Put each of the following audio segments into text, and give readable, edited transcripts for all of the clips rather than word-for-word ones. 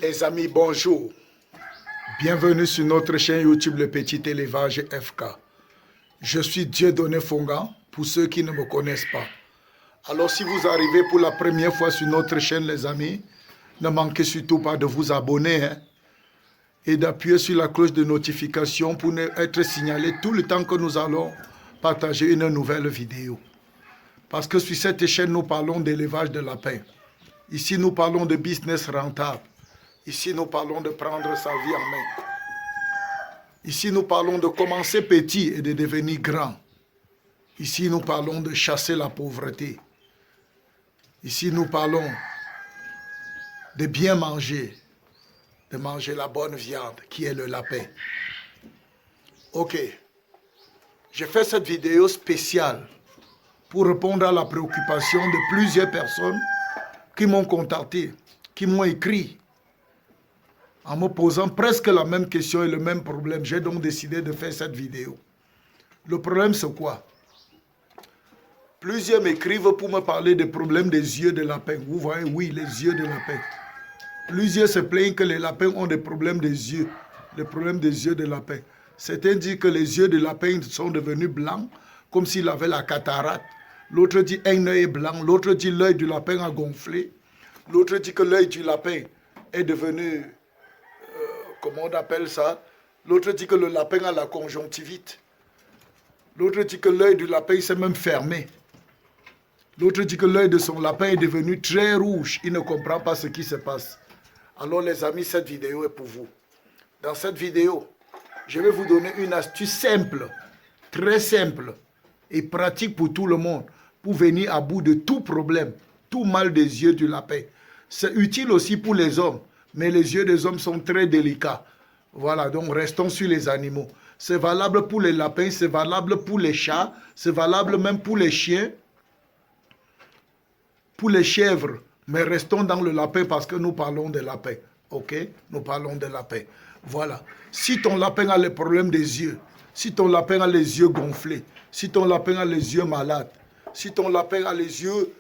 Les amis, bonjour. Bienvenue sur notre chaîne YouTube Le Petit Élevage FK. Je suis Dieudonné Fongan, pour ceux qui ne me connaissent pas. Alors si vous arrivez pour la première fois sur notre chaîne, les amis, ne manquez surtout pas de vous abonner et d'appuyer sur la cloche de notification pour être signalé tout le temps que nous allons partager une nouvelle vidéo. Parce que sur cette chaîne, nous parlons d'élevage de lapins. Ici, nous parlons de business rentable. Ici, nous parlons de prendre sa vie en main. Ici, nous parlons de commencer petit et de devenir grand. Ici, nous parlons de chasser la pauvreté. Ici, nous parlons de bien manger, de manger la bonne viande qui est le lapin. Ok, j'ai fait cette vidéo spéciale pour répondre à la préoccupation de plusieurs personnes qui m'ont contacté, qui m'ont écrit en me posant presque la même question et le même problème. J'ai donc décidé de faire cette vidéo. Le problème, c'est quoi? Plusieurs m'écrivent pour me parler des problèmes des yeux de lapin. Vous voyez, oui, les yeux de lapin. Plusieurs se plaignent que les lapins ont des problèmes des yeux. Les problèmes des yeux de lapin. Certains disent que les yeux de lapin sont devenus blancs, comme s'il avait la cataracte. L'autre dit un œil est blanc. L'autre dit l'œil du lapin a gonflé. L'autre dit que l'œil du lapin est devenu... comment on appelle ça? L'autre dit que le lapin a la conjonctivite. L'autre dit que l'œil du lapin s'est même fermé. L'autre dit que l'œil de son lapin est devenu très rouge. Il ne comprend pas ce qui se passe. Alors les amis, cette vidéo est pour vous. Dans cette vidéo, je vais vous donner une astuce simple, très simple et pratique pour tout le monde, pour venir à bout de tout problème, tout mal des yeux du lapin. C'est utile aussi pour les hommes. Mais les yeux des hommes sont très délicats. Voilà, donc restons sur les animaux. C'est valable pour les lapins, c'est valable pour les chats, c'est valable même pour les chiens, pour les chèvres. Mais restons dans le lapin parce que nous parlons de lapin. Ok? Nous parlons de lapin. Voilà. Si ton lapin a le problème des yeux, si ton lapin a les yeux gonflés, si ton lapin a les yeux malades, si ton lapin a les yeux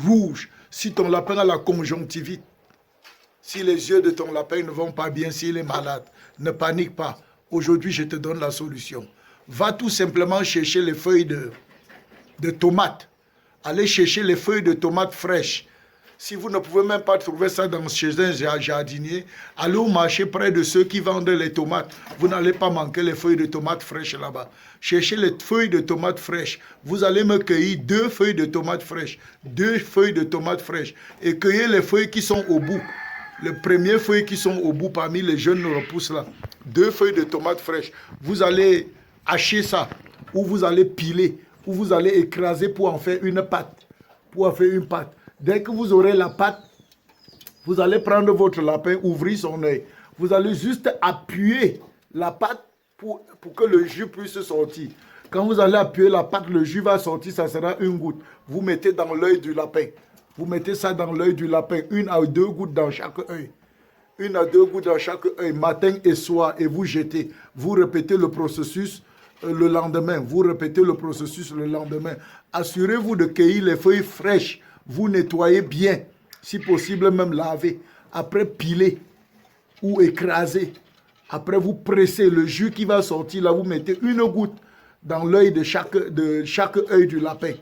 rouges, si ton lapin a la conjonctivite, si les yeux de ton lapin ne vont pas bien, s'il est malade, ne panique pas. Aujourd'hui, je te donne la solution. Va tout simplement chercher les feuilles de tomates. Allez chercher les feuilles de tomates fraîches. Si vous ne pouvez même pas trouver ça chez un jardinier, allez au marché près de ceux qui vendent les tomates. Vous n'allez pas manquer les feuilles de tomates fraîches là-bas. Cherchez les feuilles de tomates fraîches. Vous allez me cueillir 2 feuilles de tomates fraîches. 2 feuilles de tomates fraîches. Et cueillez les feuilles qui sont au bout. Les premières feuilles qui sont au bout parmi les jeunes repousses là. 2 feuilles de tomates fraîches. Vous allez hacher ça. Ou vous allez piler. Ou vous allez écraser pour en faire une pâte. Pour en faire une pâte. Dès que vous aurez la pâte, vous allez prendre votre lapin, ouvrir son œil. Vous allez juste appuyer la pâte pour que le jus puisse sortir. Quand vous allez appuyer la pâte, le jus va sortir, ça sera une goutte. Vous mettez dans l'œil du lapin. Vous mettez ça dans l'œil du lapin, 1 à 2 gouttes dans chaque œil. 1 à 2 gouttes dans chaque œil, matin et soir, et vous jetez. Vous répétez le processus le lendemain. Vous répétez le processus le lendemain. Assurez-vous de cueillir les feuilles fraîches. Vous nettoyez bien, si possible même laver. Après, pilez ou écraser. Après, vous pressez le jus qui va sortir. Là, vous mettez une goutte dans l'œil de chaque œil du lapin.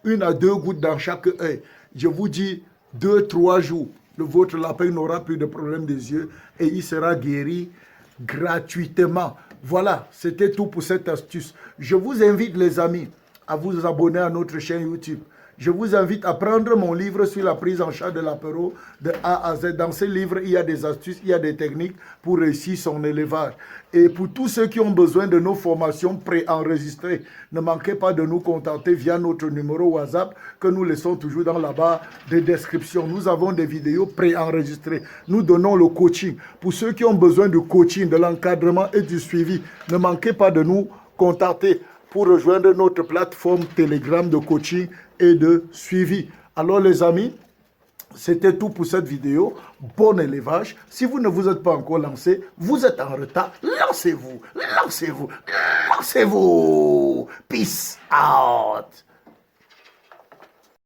1 à 2 gouttes dans chaque œil. Je vous dis, 2-3 jours, votre lapin n'aura plus de problème des yeux et il sera guéri gratuitement. Voilà, c'était tout pour cette astuce. Je vous invite, les amis, à vous abonner à notre chaîne YouTube. Je vous invite à prendre mon livre sur la prise en charge de l'apéro de A à Z. Dans ce livre, il y a des astuces, il y a des techniques pour réussir son élevage. Et pour tous ceux qui ont besoin de nos formations préenregistrées, ne manquez pas de nous contacter via notre numéro WhatsApp que nous laissons toujours dans la barre de description. Nous avons des vidéos préenregistrées. Nous donnons le coaching. Pour ceux qui ont besoin du coaching, de l'encadrement et du suivi, ne manquez pas de nous contacter pour rejoindre notre plateforme Telegram de coaching et de suivi. Alors les amis, c'était tout pour cette vidéo. Bon élevage. Si vous ne vous êtes pas encore lancé, vous êtes en retard. Lancez-vous, lancez-vous, lancez-vous. Peace out.